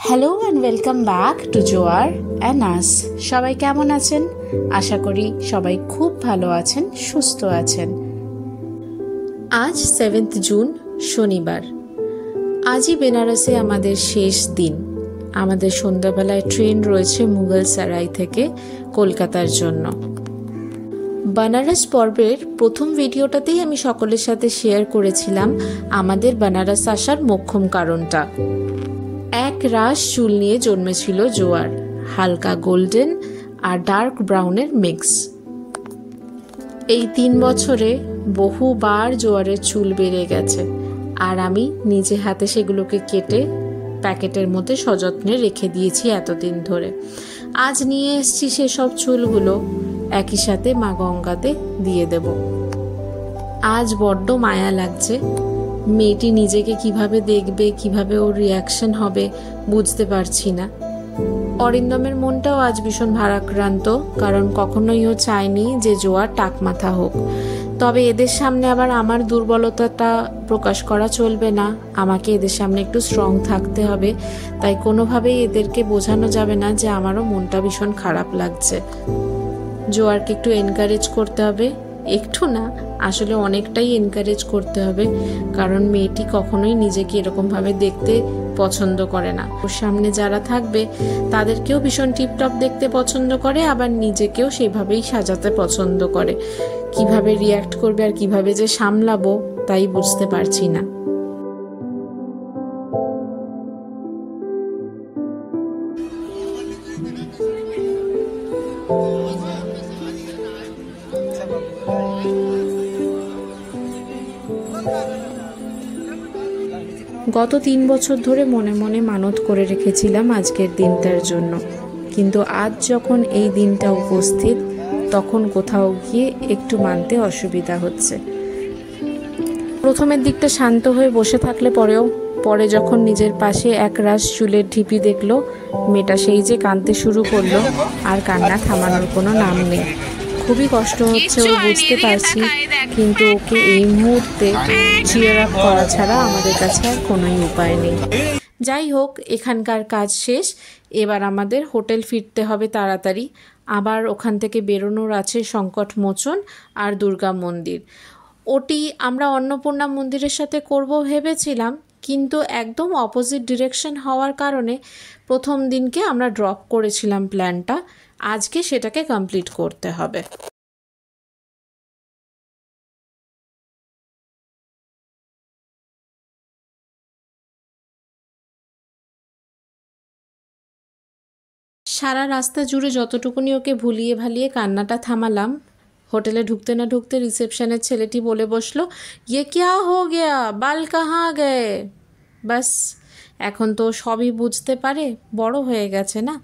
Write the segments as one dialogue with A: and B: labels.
A: Hello and welcome back to জোয়ার and আস। সবাই কেমন আছেন? আশা করি সবাই খুব ভালো আছেন, সুস্থ আছেন। আজ 7 জুন শনিবার। আজই বেনারসে আমাদের শেষ দিন। আমাদের সন্ধ্যাবেলায় ট্রেন রয়েছে মুঘল সারাই থেকে কলকাতার জন্য। বেনারস পর্বের প্রথম ভিডিওটাতেই আমি সকলের সাথে শেয়ার করেছিলাম আমাদের বেনারস আসার মোক্ষম কারণটা। এক রাশ চুল নিয়ে জন্মেছিল জোয়ার, হালকা গোল্ডেন আর ডার্ক ব্রাউনের মিক্স। এই 3 বছরে বহুবার জোয়ারের চুল বেড়ে গেছে, আর আমি নিজে হাতে সেগুলোকে কেটে প্যাকেটের মধ্যে সযত্নে রেখে দিয়েছি এতদিন ধরে। আজ নিয়ে এসেছি সেসব চুলগুলো, একই সাথে মা গঙ্গাতে দিয়ে দেব। আজ বড্ড মায়া লাগছে। মেয়েটি নিজেকে কিভাবে দেখবে, কিভাবে ওর রিয়াকশন হবে বুঝতে পারছি না। অরিন্দমের মনটাও আজ ভীষণ ভারাক্রান্ত, কারণ কখনোই ও চায়নি যে জোয়ার টাকমাথা হোক। তবে এদের সামনে আবার আমার দুর্বলতাটা প্রকাশ করা চলবে না, আমাকে এদের সামনে একটু স্ট্রং থাকতে হবে। তাই কোনোভাবেই এদেরকে বোঝানো যাবে না যে আমারও মনটা ভীষণ খারাপ লাগছে। জোয়ারকে একটু এনকারেজ করতে হবে, একটু না আসলে অনেকটাই এনকারেজ করতে হবে, কারণ মেয়েটি কখনোই নিজেকে এরকমভাবে দেখতে পছন্দ করে না। ওর সামনে যারা থাকবে তাদেরকেও ভীষণ টিপটপ দেখতে পছন্দ করে, আবার নিজেকেও সেভাবেই সাজাতে পছন্দ করে। কিভাবে রিয়্যাক্ট করবে আর কিভাবে যে সামলাবো তাই বুঝতে পারছি না। গত 3 বছর ধরে মনে মনে মানত করে রেখেছিলাম আজকের দিনটার জন্য, কিন্তু আজ যখন এই দিনটা উপস্থিত তখন কোথাও গিয়ে একটু মানতে অসুবিধা হচ্ছে। প্রথমের দিকটা শান্ত হয়ে বসে থাকলে পরে যখন নিজের পাশে এক রাশ চুলের ঢিপি দেখলো, মেয়েটা সেই যে কাঁদতে শুরু করলো, আর কান্না থামানোর কোনো নাম নেই। খুবই কষ্ট হচ্ছে, ও বুঝতে পারছি, কিন্তু ওকে এই মুহূর্তে চিয়ার আপ করা ছাড়া আমাদের কাছে আর কোনোই উপায় নেই। যাই হোক, এখানকার কাজ শেষ। এবার আমাদের হোটেল ফিরতে হবে তাড়াতাড়ি। আবার ওখান থেকে বেরোনোর আছে সংকট মোচন আর দুর্গা মন্দির। ওটি আমরা অন্নপূর্ণা মন্দিরের সাথে করব ভেবেছিলাম, কিন্তু একদম অপোজিট ডিরেকশন হওয়ার কারণে প্রথম দিনকে আমরা ড্রপ করেছিলাম প্ল্যানটা। আজকে সেটাকে কমপ্লিট করতে হবে। সারা রাস্তা জুড়ে যতটুকুনি ওকে ভুলিয়ে ভালিয়ে কান্নাটা থামালাম, হোটেলে ঢুকতে না ঢুকতে রিসেপশনের ছেলেটি বলে বসলো, ইয়ে ক্যা হো গয়া, বাল কাহা গে। বাস, এখন তো সবই বুঝতে পারে, বড় হয়ে গেছে না।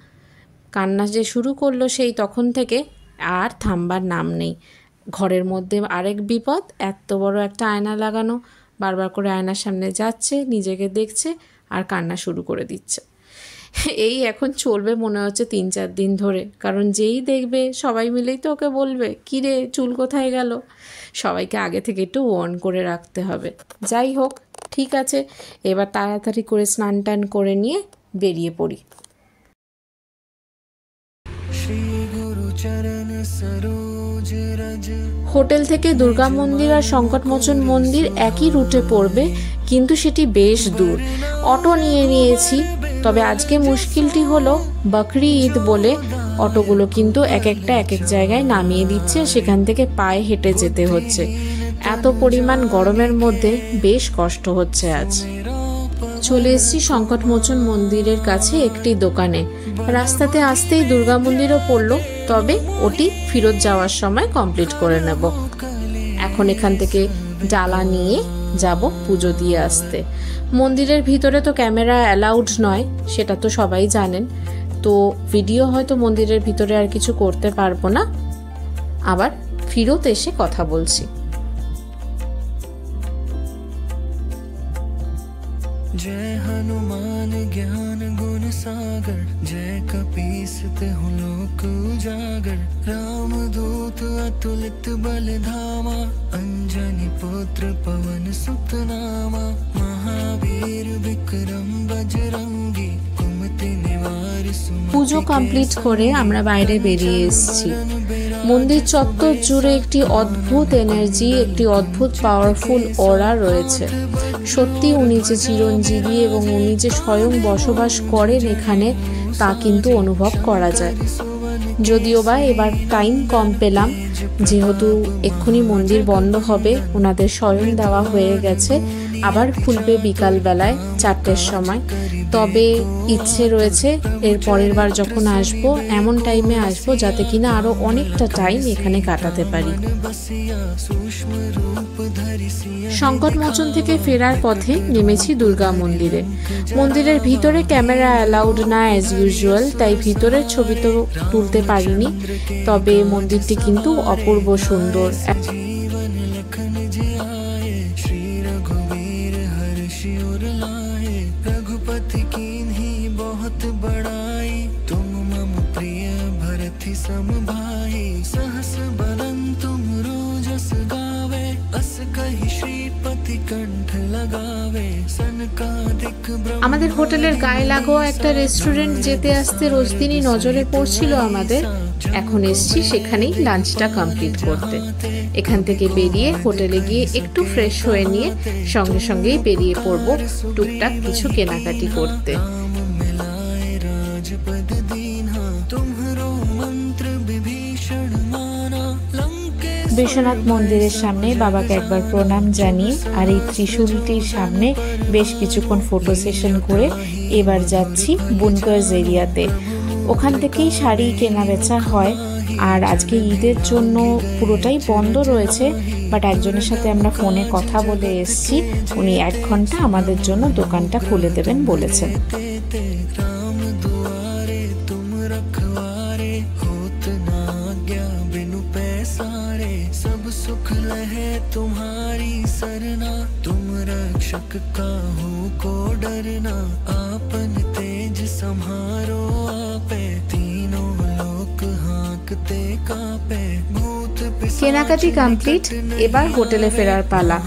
A: কান্না যে শুরু করলো সেই তখন থেকে আর থামবার নাম নেই। ঘরের মধ্যে আরেক বিপদ, এত বড় একটা আয়না লাগানো, বারবার করে আয়নার সামনে যাচ্ছে, নিজেকে দেখছে আর কান্না শুরু করে দিচ্ছে। এই এখন চলবে মনে হচ্ছে 3-4 দিন ধরে, কারণ যেই দেখবে সবাই মিলেই তো ওকে বলবে, কিরে চুল কোথায় গেল। সবাইকে আগে থেকে একটু ওয়ার্ন করে রাখতে হবে। যাই হোক, ঠিক আছে, এবার তাড়াতাড়ি করে স্নান টান করে নিয়ে বেরিয়ে পড়ি। হোটেল থেকে দুর্গা মন্দির আর সংকটমোচন মন্দির একই রুটে পড়বে, কিন্তু সেটি বেশ দূর। অটো নিয়ে নিয়েছি, তবে আজকে মুশকিলটি হলো বকরি ঈদ বলে অটোগুলো কিন্তু এক একটা এক এক জায়গায় নামিয়ে দিচ্ছে, সেখান থেকে পায়ে হেঁটে যেতে হচ্ছে। এত পরিমাণ গরমের মধ্যে বেশ কষ্ট হচ্ছে আজ। চলে এসেছি সংকটমোচন মন্দিরের কাছে একটি দোকানে। রাস্তাতে আসতেই দুর্গা মন্দিরও পড়লো, তবে ওটি ফেরত যাওয়ার সময় কমপ্লিট করে নেব। এখন এখান থেকে ডালা নিয়ে যাব পুজো দিয়ে আসতে। মন্দিরের ভিতরে তো ক্যামেরা অ্যালাউড নয়, সেটা তো সবাই জানেন। তো ভিডিও হয়তো মন্দিরের ভিতরে আর কিছু করতে পারবো না, আবার ফেরত এসে কথা বলছি।
B: जय हनुमान ज्ञान गुण सागर, जय कपीसते हूँ लोक उजागर। राम दूत अतुलित बल धामा, अंजनी पुत्र पवन सुत नामा। महावीर विक्रम बजरंगी, कुमति
A: পুজো কমপ্লিট করে আমরা বাইরে বেরিয়ে এসেছি। মন্দির চত্বর জুড়ে একটি অদ্ভুত এনার্জি, একটি অদ্ভুত পাওয়ারফুল অরা রয়েছে। সত্যি উনি যে চিরঞ্জীবী এবং উনি যে স্বয়ং বসবাস করেন এখানে, তা কিন্তু অনুভব করা যায়। যদিও বা এবার টাইম কম পেলাম, যেহেতু এক্ষুনি মন্দির বন্ধ হবে, ওনাদের স্বয়ং দেওয়া হয়ে গেছে, আবার খুলবে বিকালবেলায় 4টের সময়। তবে ইচ্ছে রয়েছে এর পরের বার যখন আসব এমন টাইমে আসব যাতে কিনা আরো অনেকটা টাইম এখানে কাটাতে পারি। সংকটমোচন থেকে ফেরার পথে নেমেছি দুর্গা মন্দিরে। মন্দিরের ভিতরে ক্যামেরা অ্যালাউড না অ্যাজ ইউজুয়াল, তাই ভিতরের ছবি তো তুলতে পারিনি। তবে মন্দিরটি কিন্তু অপূর্ব সুন্দর।
B: रघुपति कीन्ही बहुत बड़ाई, तुम मम प्रिय भरति सम भाई। सहस बदन तुम रोजस गावे, अस कहि श्रीपति कंठ लगावे। सनकादिक
A: আমাদের হোটেলের গায়ে লাগোয়া একটা রেস্টুরেন্ট যেতে আসতে রোজ দিনই নজরে পড়ছিল আমাদের। এখন এসছি সেখানেই লাঞ্চটা কমপ্লিট করতে। এখান থেকে বেরিয়ে হোটেলে গিয়ে একটু ফ্রেশ হয়ে নিয়ে সঙ্গে সঙ্গেই বেরিয়ে পড়বো টুকটাক কিছু কেনাকাটি করতে। বিশ্বনাথ মন্দিরের সামনে বাবাকে একবার প্রণাম জানিয়ে আর এই ত্রিশূলটির সামনে বেশ কিছুক্ষণ ফটো সেশন করে এবার যাচ্ছি বুনকার্স এরিয়াতে। ওখান থেকেই শাড়ি কেনা বেচা হয়। আর আজকে ঈদের জন্য পুরোটাই বন্ধ রয়েছে, বাট একজনের সাথে আমরা ফোনে কথা বলে এসেছি, উনি 1 ঘন্টা আমাদের জন্য দোকানটা খুলে দেবেন বলেছেন।
B: सब सुख लहे तुम्हारी सरना, तुम रक्षक काहू को डरना। आपन तेज सम्हारो आपे, तीनों लोक हाँकते कापे। भूत
A: কেনাকাটি কমপ্লিট, এবার হোটেলে ফেরার পালা।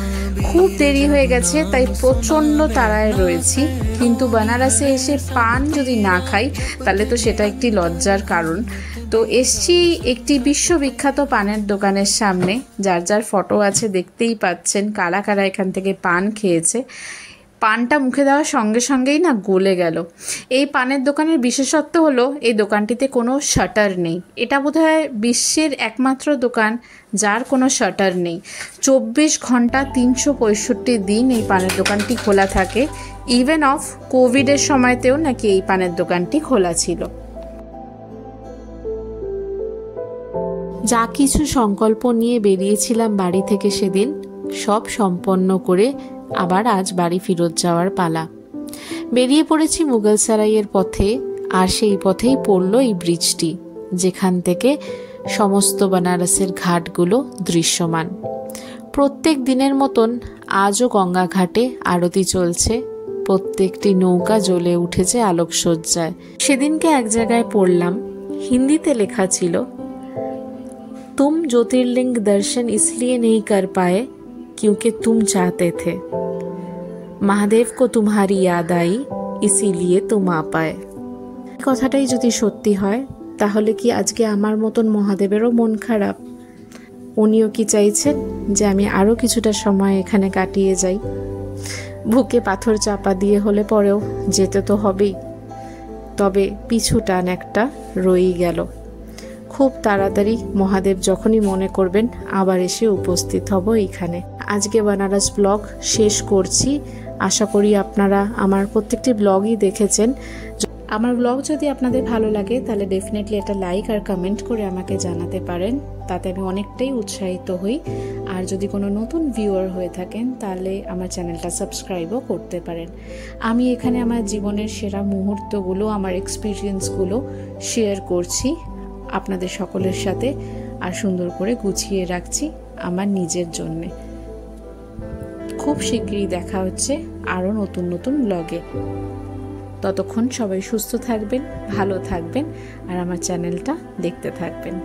A: খুব দেরি হয়ে গেছে, তাই প্রচণ্ড তাড়ায় রয়েছি। কিন্তু বেনারসে এসে পান যদি না খাই তাহলে তো সেটা একটি লজ্জার কারণ। তো এসছি একটি বিশ্ববিখ্যাত পানের দোকানের সামনে, যার যার ফটো আছে দেখতেই পাচ্ছেন কারা কারা এখান থেকে পান খেয়েছে। পানটা মুখে দেওয়ার সঙ্গে সঙ্গেই না গলে গেল। এই পানের দোকানের বিশেষত্ব হলো এই দোকানটিতে কোনো শাটার নেই। এটা বোধহয় বিশ্বের একমাত্র দোকান যার কোনো শাটার নেই। 24 ঘন্টা 365 দিন এই পানের দোকানটি খোলা থাকে। ইভেন অফ কোভিডের সময়তেও নাকি এই পানের দোকানটি খোলা ছিল। যা কিছু সংকল্প নিয়ে বেরিয়েছিলাম বাড়ি থেকে সেদিন, সব সম্পন্ন করে আবার আজ বাড়ি ফেরত যাওয়ার পালা। বেরিয়ে পড়েছি মুঘলসরাইয়ের পথে, আর সেই পথেই পড়ল এই ব্রিজটি, যেখান থেকে সমস্ত বেনারসের ঘাটগুলো দৃশ্যমান। প্রত্যেক দিনের মতন আজও গঙ্গা ঘাটে আরতি চলছে, প্রত্যেকটি নৌকা জ্বলে উঠেছে আলোকসজ্জায়। সেদিনকে এক জায়গায় পড়লাম, হিন্দিতে লেখা ছিল, तुम ज्योतिर्लिंग दर्शन इसलिए नहीं कर पाए क्योंकि तुम चाहते थे, महादेव को तुम्हारी याद आई इसीलिए तुम आ पाए। কথাটাই যদি সত্যি হয় তাহলে কি আজকে আমার মতন মহাদেবেরও মন খারাপ? উনিও কি চাইছেন যে আমি আরও কিছুটা সময় এখানে কাটিয়ে যাই? বুকে পাথর চাপা দিয়ে হলে পরেও যেতে তো হবেই। তবে পিছু টান একটা রয়েই গেল। খুব তাড়াতাড়ি মহাদেব যখনই মনে করবেন আবার এসে উপস্থিত হব এইখানে। আজকে বেনারস ব্লগ শেষ করছি। আশা করি আপনারা আমার প্রত্যেকটি ব্লগই দেখেছেন। আমার ব্লগ যদি আপনাদের ভালো লাগে তাহলে ডেফিনেটলি একটা লাইক আর কমেন্ট করে আমাকে জানাতে পারেন, তাতে আমি অনেকটাই উৎসাহিত হই। আর যদি কোনো নতুন ভিউয়ার হয়ে থাকেন তাহলে আমার চ্যানেলটা সাবস্ক্রাইবও করতে পারেন। আমি এখানে আমার জীবনের সেরা মুহূর্তগুলো, আমার এক্সপিরিয়েন্সগুলো শেয়ার করছি আপনাদের সকলের সাথে, আর সুন্দর করে গুছিয়ে রাখছি আমার নিজের জন্যে। খুব শীঘ্রই দেখা হচ্ছে আরও নতুন নতুন ব্লগে। ততক্ষণ সবাই সুস্থ থাকবেন, ভালো থাকবেন আর আমার চ্যানেলটা দেখতে থাকবেন।